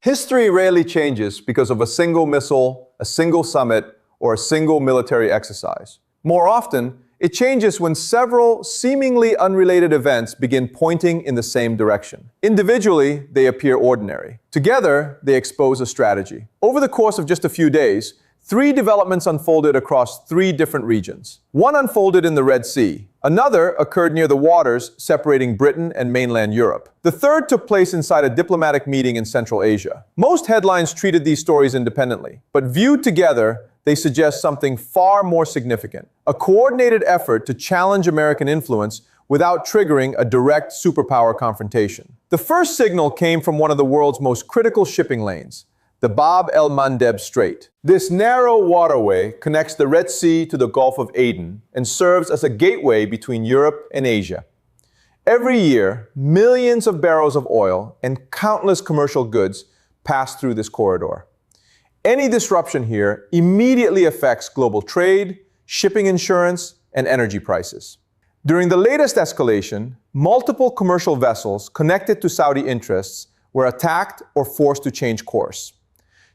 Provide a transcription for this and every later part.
History rarely changes because of a single missile, a single summit, or a single military exercise. More often, it changes when several seemingly unrelated events begin pointing in the same direction. Individually, they appear ordinary. Together, they expose a strategy. Over the course of just a few days, 3 developments unfolded across 3 different regions. One unfolded in the Red Sea. Another occurred near the waters separating Britain and mainland Europe. The third took place inside a diplomatic meeting in Central Asia. Most headlines treated these stories independently, but viewed together, they suggest something far more significant: a coordinated effort to challenge American influence without triggering a direct superpower confrontation. The first signal came from one of the world's most critical shipping lanes, the Bab el-Mandeb Strait. This narrow waterway connects the Red Sea to the Gulf of Aden and serves as a gateway between Europe and Asia. Every year, millions of barrels of oil and countless commercial goods pass through this corridor. Any disruption here immediately affects global trade, shipping insurance, and energy prices. During the latest escalation, multiple commercial vessels connected to Saudi interests were attacked or forced to change course.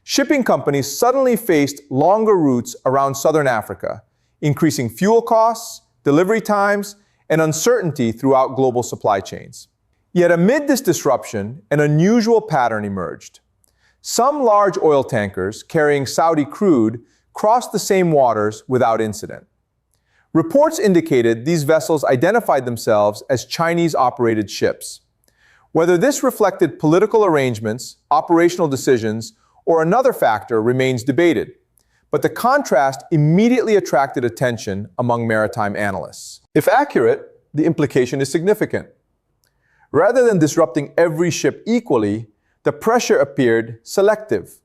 Shipping companies suddenly faced longer routes around southern Africa, increasing fuel costs, delivery times, and uncertainty throughout global supply chains. Yet amid this disruption, an unusual pattern emerged. Some large oil tankers carrying Saudi crude crossed the same waters without incident. Reports indicated these vessels identified themselves as Chinese-operated ships. Whether this reflected political arrangements, operational decisions, or another factor remains debated, but the contrast immediately attracted attention among maritime analysts. If accurate, the implication is significant. Rather than disrupting every ship equally, the pressure appeared selective.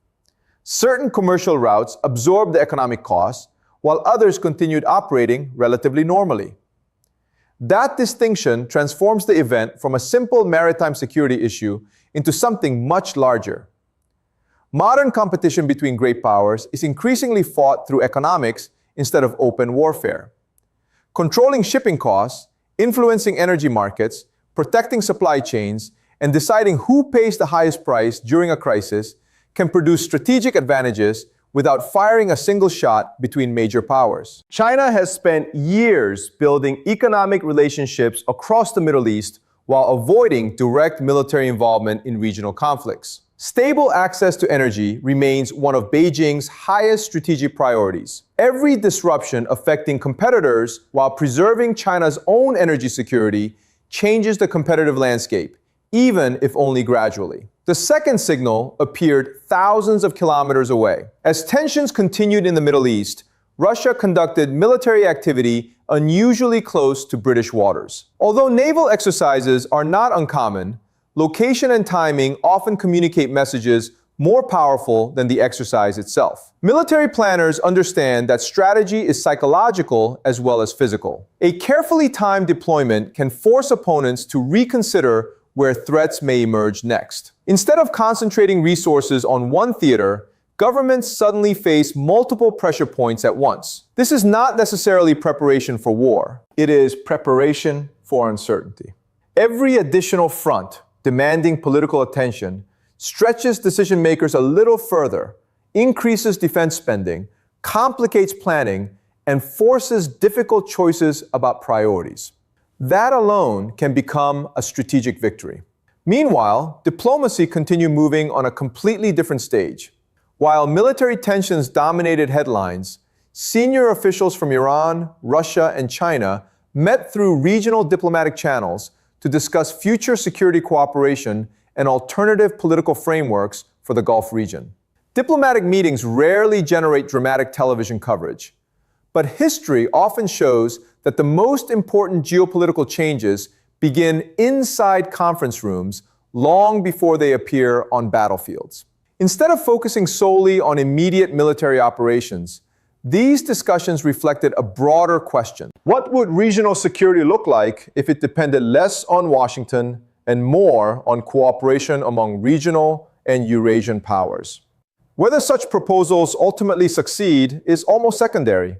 Certain commercial routes absorbed the economic costs, while others continued operating relatively normally. That distinction transforms the event from a simple maritime security issue into something much larger. Modern competition between great powers is increasingly fought through economics instead of open warfare. Controlling shipping costs, influencing energy markets, protecting supply chains, and deciding who pays the highest price during a crisis can produce strategic advantages without firing a single shot between major powers. China has spent years building economic relationships across the Middle East while avoiding direct military involvement in regional conflicts. Stable access to energy remains one of Beijing's highest strategic priorities. Every disruption affecting competitors while preserving China's own energy security changes the competitive landscape, even if only gradually. The second signal appeared thousands of kilometers away. As tensions continued in the Middle East, Russia conducted military activity unusually close to British waters. Although naval exercises are not uncommon, location and timing often communicate messages more powerful than the exercise itself. Military planners understand that strategy is psychological as well as physical. A carefully timed deployment can force opponents to reconsider where threats may emerge next. Instead of concentrating resources on one theater, governments suddenly face multiple pressure points at once. This is not necessarily preparation for war. It is preparation for uncertainty. Every additional front demanding political attention stretches decision makers a little further, increases defense spending, complicates planning, and forces difficult choices about priorities. That alone can become a strategic victory. Meanwhile, diplomacy continued moving on a completely different stage. While military tensions dominated headlines, senior officials from Iran, Russia, and China met through regional diplomatic channels to discuss future security cooperation and alternative political frameworks for the Gulf region. Diplomatic meetings rarely generate dramatic television coverage, but history often shows that the most important geopolitical changes begin inside conference rooms long before they appear on battlefields. Instead of focusing solely on immediate military operations, these discussions reflected a broader question. What would regional security look like if it depended less on Washington and more on cooperation among regional and Eurasian powers? Whether such proposals ultimately succeed is almost secondary.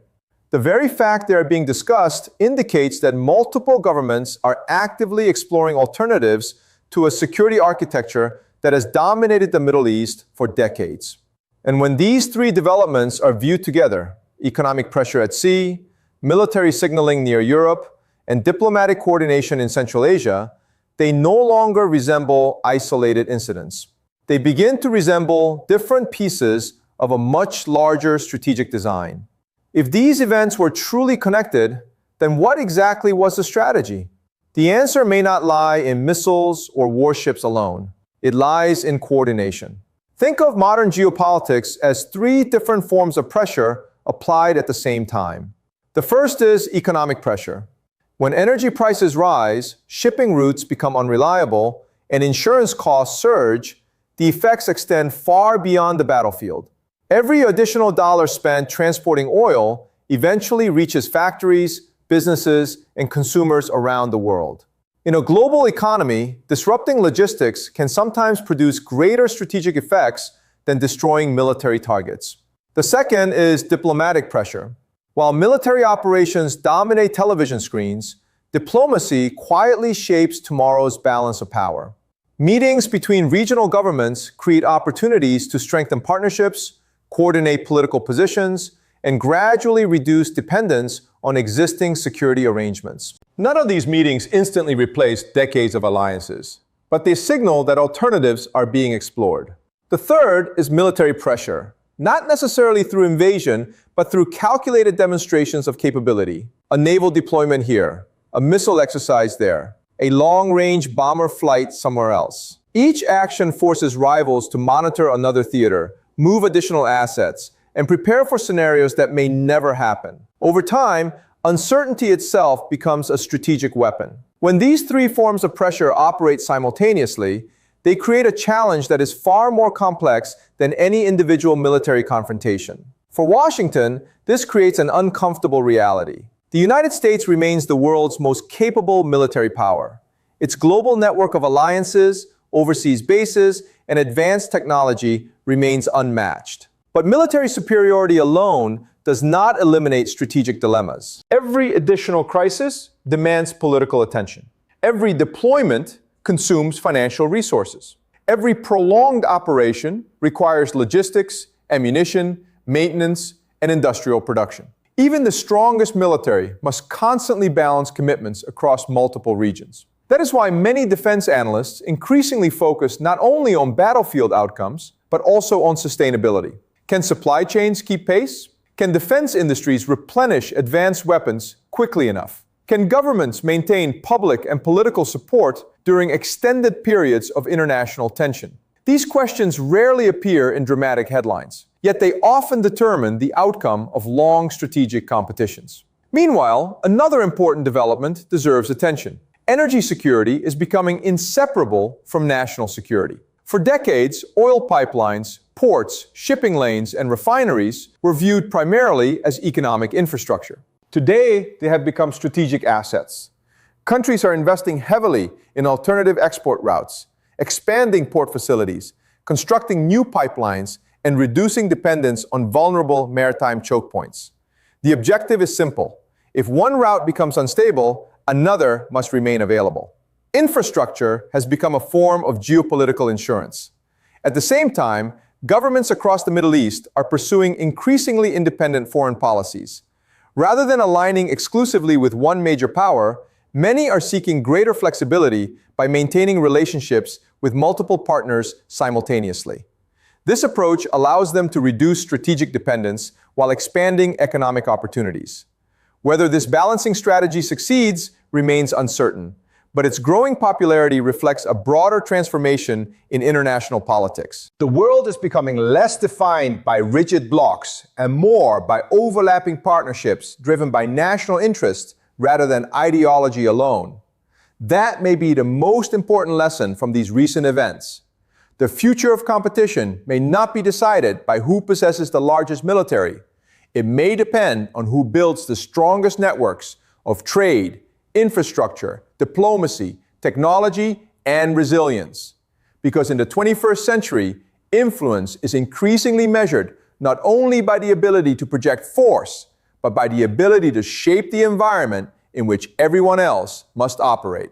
The very fact they are being discussed indicates that multiple governments are actively exploring alternatives to a security architecture that has dominated the Middle East for decades. And when these three developments are viewed together, economic pressure at sea, military signaling near Europe, and diplomatic coordination in Central Asia, they no longer resemble isolated incidents. They begin to resemble different pieces of a much larger strategic design. If these events were truly connected, then what exactly was the strategy? The answer may not lie in missiles or warships alone. It lies in coordination. Think of modern geopolitics as three different forms of pressure applied at the same time. The first is economic pressure. When energy prices rise, shipping routes become unreliable, and insurance costs surge, the effects extend far beyond the battlefield. Every additional dollar spent transporting oil eventually reaches factories, businesses, and consumers around the world. In a global economy, disrupting logistics can sometimes produce greater strategic effects than destroying military targets. The second is diplomatic pressure. While military operations dominate television screens, diplomacy quietly shapes tomorrow's balance of power. Meetings between regional governments create opportunities to strengthen partnerships, coordinate political positions, and gradually reduce dependence on existing security arrangements. None of these meetings instantly replace decades of alliances, but they signal that alternatives are being explored. The third is military pressure, not necessarily through invasion, but through calculated demonstrations of capability. A naval deployment here, a missile exercise there, a long-range bomber flight somewhere else. Each action forces rivals to monitor another theater, move additional assets, and prepare for scenarios that may never happen. Over time, uncertainty itself becomes a strategic weapon. When these three forms of pressure operate simultaneously, they create a challenge that is far more complex than any individual military confrontation. For Washington, this creates an uncomfortable reality. The United States remains the world's most capable military power. Its global network of alliances, overseas bases, and advanced technology remains unmatched. But military superiority alone does not eliminate strategic dilemmas. Every additional crisis demands political attention. Every deployment consumes financial resources. Every prolonged operation requires logistics, ammunition, maintenance, and industrial production. Even the strongest military must constantly balance commitments across multiple regions. That is why many defense analysts increasingly focus not only on battlefield outcomes, but also on sustainability. Can supply chains keep pace? Can defense industries replenish advanced weapons quickly enough? Can governments maintain public and political support during extended periods of international tension? These questions rarely appear in dramatic headlines, yet they often determine the outcome of long strategic competitions. Meanwhile, another important development deserves attention. Energy security is becoming inseparable from national security. For decades, oil pipelines, ports, shipping lanes, and refineries were viewed primarily as economic infrastructure. Today, they have become strategic assets. Countries are investing heavily in alternative export routes, expanding port facilities, constructing new pipelines, and reducing dependence on vulnerable maritime chokepoints. The objective is simple. If one route becomes unstable, another must remain available. Infrastructure has become a form of geopolitical insurance. At the same time, governments across the Middle East are pursuing increasingly independent foreign policies. Rather than aligning exclusively with one major power, many are seeking greater flexibility by maintaining relationships with multiple partners simultaneously. This approach allows them to reduce strategic dependence while expanding economic opportunities. Whether this balancing strategy succeeds remains uncertain, but its growing popularity reflects a broader transformation in international politics. The world is becoming less defined by rigid blocks and more by overlapping partnerships driven by national interests rather than ideology alone. That may be the most important lesson from these recent events. The future of competition may not be decided by who possesses the largest military. It may depend on who builds the strongest networks of trade, infrastructure, diplomacy, technology, and resilience. Because in the 21st century, influence is increasingly measured not only by the ability to project force, but by the ability to shape the environment in which everyone else must operate.